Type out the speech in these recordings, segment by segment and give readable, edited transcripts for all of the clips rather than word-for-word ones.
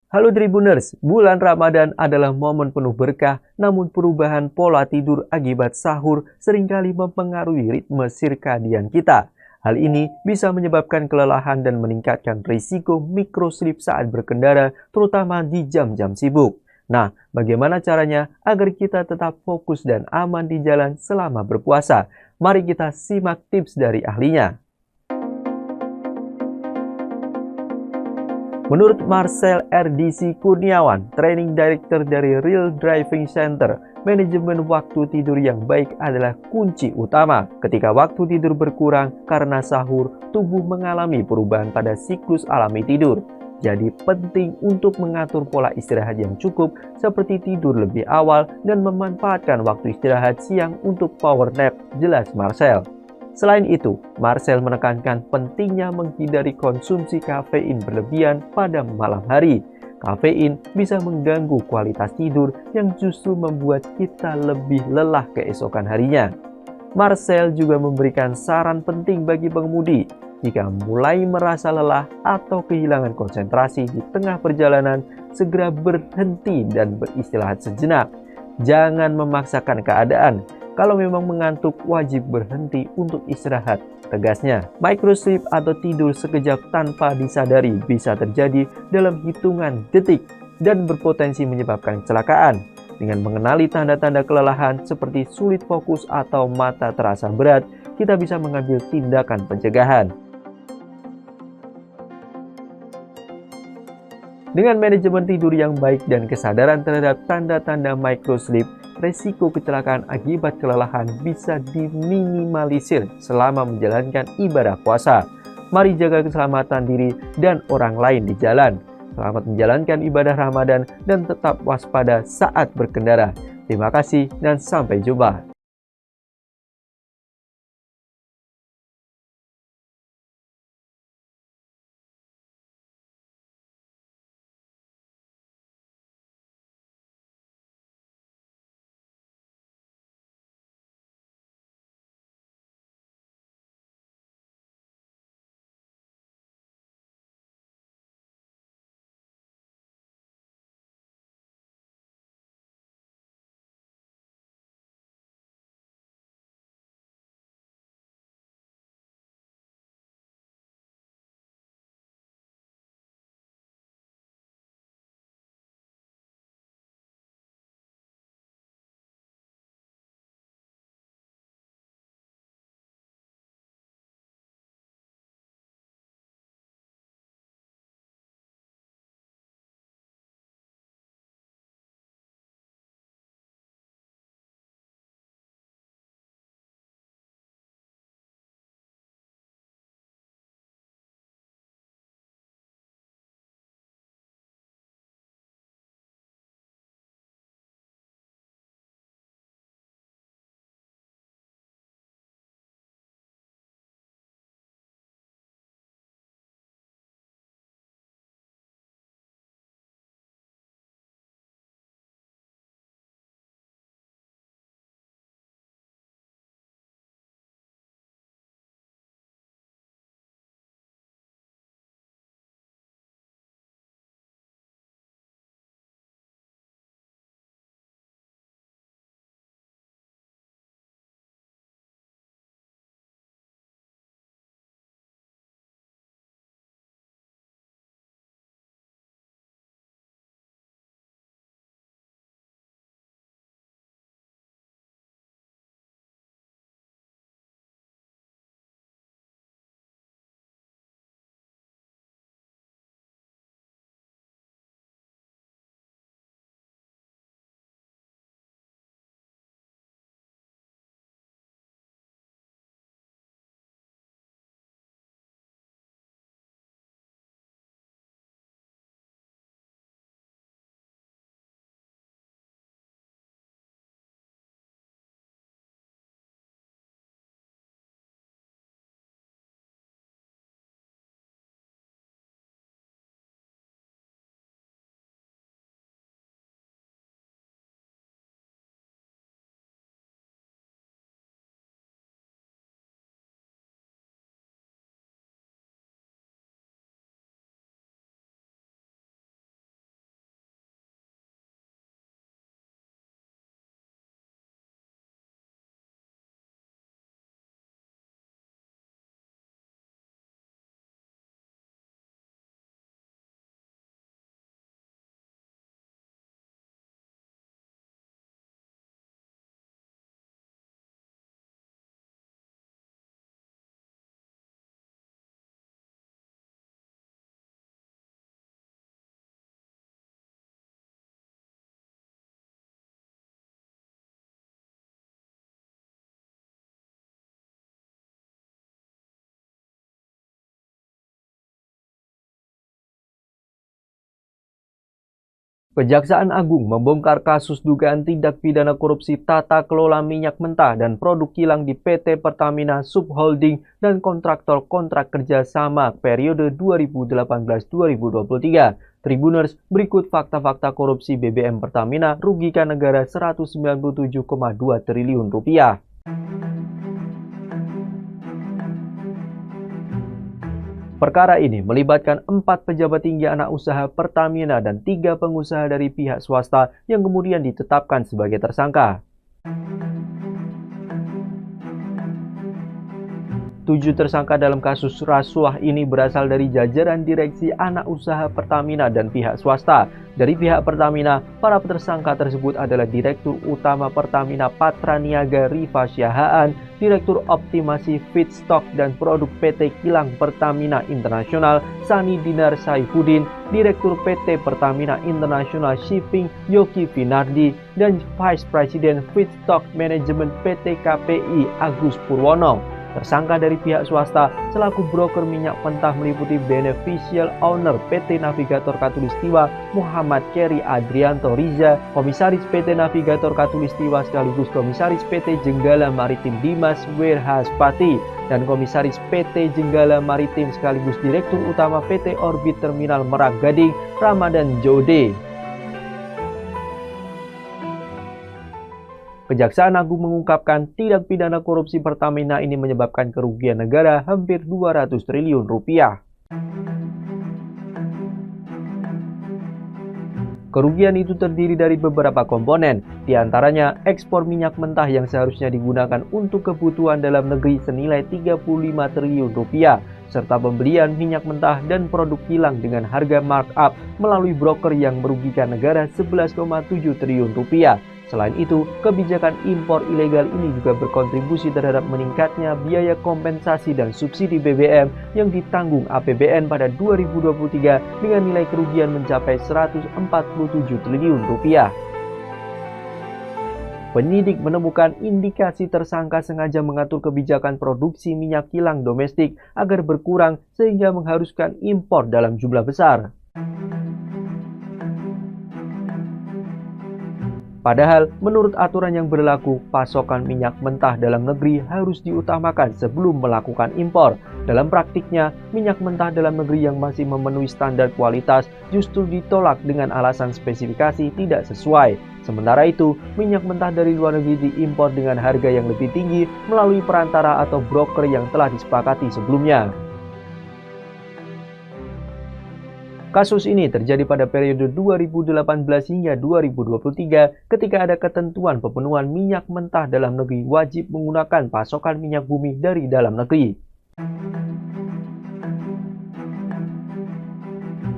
Halo Tribuners, bulan Ramadan adalah momen penuh berkah, namun perubahan pola tidur akibat sahur seringkali mempengaruhi ritme sirkadian kita. Hal ini bisa menyebabkan kelelahan dan meningkatkan risiko microsleep saat berkendara, terutama di jam-jam sibuk. Nah, bagaimana caranya agar kita tetap fokus dan aman di jalan selama berpuasa? Mari kita simak tips dari ahlinya. Menurut Marcel RDC Kurniawan, Training Director dari Real Driving Center, manajemen waktu tidur yang baik adalah kunci utama. Ketika waktu tidur berkurang karena sahur, tubuh mengalami perubahan pada siklus alami tidur. Jadi penting untuk mengatur pola istirahat yang cukup seperti tidur lebih awal dan memanfaatkan waktu istirahat siang untuk power nap, jelas Marcel. Selain itu, Marcel menekankan pentingnya menghindari konsumsi kafein berlebihan pada malam hari. Kafein bisa mengganggu kualitas tidur yang justru membuat kita lebih lelah keesokan harinya. Marcel juga memberikan saran penting bagi pengemudi. Jika mulai merasa lelah atau kehilangan konsentrasi di tengah perjalanan, segera berhenti dan beristirahat sejenak. Jangan memaksakan keadaan. Kalau memang mengantuk, wajib berhenti untuk istirahat. Tegasnya, microsleep atau tidur sekejap tanpa disadari bisa terjadi dalam hitungan detik dan berpotensi menyebabkan kecelakaan. Dengan mengenali tanda-tanda kelelahan seperti sulit fokus atau mata terasa berat, kita bisa mengambil tindakan pencegahan. Dengan manajemen tidur yang baik dan kesadaran terhadap tanda-tanda microsleep, resiko kecelakaan akibat kelelahan bisa diminimalisir selama menjalankan ibadah puasa. Mari jaga keselamatan diri dan orang lain di jalan. Selamat menjalankan ibadah Ramadan dan tetap waspada saat berkendara. Terima kasih dan sampai jumpa. Kejaksaan Agung membongkar kasus dugaan tindak pidana korupsi tata kelola minyak mentah dan produk kilang di PT Pertamina Subholding dan kontraktor kontrak kerja sama periode 2018-2023. Tribuners, berikut fakta-fakta korupsi BBM Pertamina rugikan negara 197,2 triliun rupiah. Perkara ini melibatkan 4 pejabat tinggi anak usaha Pertamina dan 3 pengusaha dari pihak swasta yang kemudian ditetapkan sebagai tersangka. 7 tersangka dalam kasus rasuah ini berasal dari jajaran direksi anak usaha Pertamina dan pihak swasta. Dari pihak Pertamina, para tersangka tersebut adalah Direktur Utama Pertamina Patraniaga Rifa Syahaan, Direktur Optimasi Feedstock dan Produk PT Kilang Pertamina Internasional Sani Dinar Saifuddin, Direktur PT Pertamina International Shipping Yogi Finardi, dan Vice President Feedstock Management PT KPI Agus Purwono. Tersangka dari pihak swasta selaku broker minyak mentah meliputi Beneficial Owner PT Navigator Katulistiwa Muhammad Keri Adrianto Riza, Komisaris PT Navigator Katulistiwa sekaligus Komisaris PT Jenggala Maritim Dimas Werhaspati, dan Komisaris PT Jenggala Maritim sekaligus Direktur Utama PT Orbit Terminal Merak Gading Ramadan Jode. Kejaksaan Agung mengungkapkan tindak pidana korupsi Pertamina ini menyebabkan kerugian negara hampir 200 triliun rupiah. Kerugian itu terdiri dari beberapa komponen, diantaranya ekspor minyak mentah yang seharusnya digunakan untuk kebutuhan dalam negeri senilai 35 triliun rupiah, serta pembelian minyak mentah dan produk kilang dengan harga markup melalui broker yang merugikan negara 11,7 triliun rupiah. Selain itu, kebijakan impor ilegal ini juga berkontribusi terhadap meningkatnya biaya kompensasi dan subsidi BBM yang ditanggung APBN pada 2023 dengan nilai kerugian mencapai 147 triliun rupiah. Penyidik menemukan indikasi tersangka sengaja mengatur kebijakan produksi minyak kilang domestik agar berkurang sehingga mengharuskan impor dalam jumlah besar. Padahal, menurut aturan yang berlaku, pasokan minyak mentah dalam negeri harus diutamakan sebelum melakukan impor. Dalam praktiknya, minyak mentah dalam negeri yang masih memenuhi standar kualitas justru ditolak dengan alasan spesifikasi tidak sesuai. Sementara itu, minyak mentah dari luar negeri diimpor dengan harga yang lebih tinggi melalui perantara atau broker yang telah disepakati sebelumnya. Kasus ini terjadi pada periode 2018 hingga 2023 ketika ada ketentuan pemenuhan minyak mentah dalam negeri wajib menggunakan pasokan minyak bumi dari dalam negeri.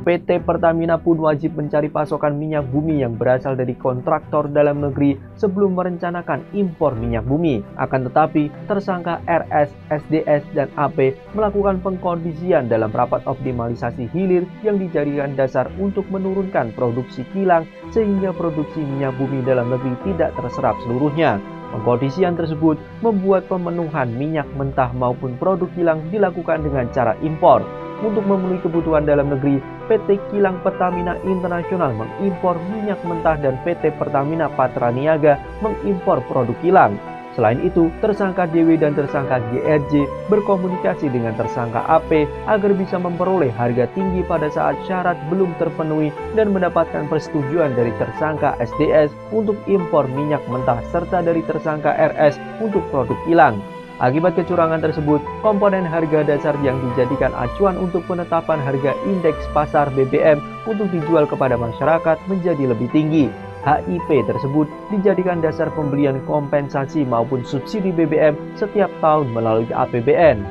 PT Pertamina pun wajib mencari pasokan minyak bumi yang berasal dari kontraktor dalam negeri sebelum merencanakan impor minyak bumi. Akan tetapi, tersangka RS, SDS, dan AP melakukan pengkondisian dalam rapat optimalisasi hilir yang dijadikan dasar untuk menurunkan produksi kilang sehingga produksi minyak bumi dalam negeri tidak terserap seluruhnya. Pengkondisian tersebut membuat pemenuhan minyak mentah maupun produk kilang dilakukan dengan cara impor. Untuk memenuhi kebutuhan dalam negeri, PT Kilang Pertamina Internasional mengimpor minyak mentah dan PT Pertamina Patraniaga mengimpor produk kilang. Selain itu, tersangka DW dan tersangka GRJ berkomunikasi dengan tersangka AP agar bisa memperoleh harga tinggi pada saat syarat belum terpenuhi dan mendapatkan persetujuan dari tersangka SDS untuk impor minyak mentah serta dari tersangka RS untuk produk kilang. Akibat kecurangan tersebut, komponen harga dasar yang dijadikan acuan untuk penetapan harga indeks pasar BBM untuk dijual kepada masyarakat menjadi lebih tinggi. HIP tersebut dijadikan dasar pembelian kompensasi maupun subsidi BBM setiap tahun melalui APBN.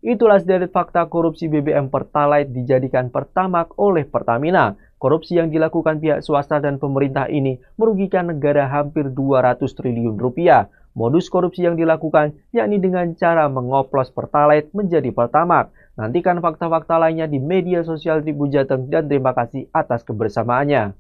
Itulah sederet fakta korupsi BBM Pertalite dijadikan Pertamax oleh Pertamina. Korupsi yang dilakukan pihak swasta dan pemerintah ini merugikan negara hampir 200 triliun rupiah. Modus korupsi yang dilakukan yakni dengan cara mengoplos Pertalite menjadi Pertamax. Nantikan fakta-fakta lainnya di media sosial Tribun Jateng dan terima kasih atas kebersamaannya.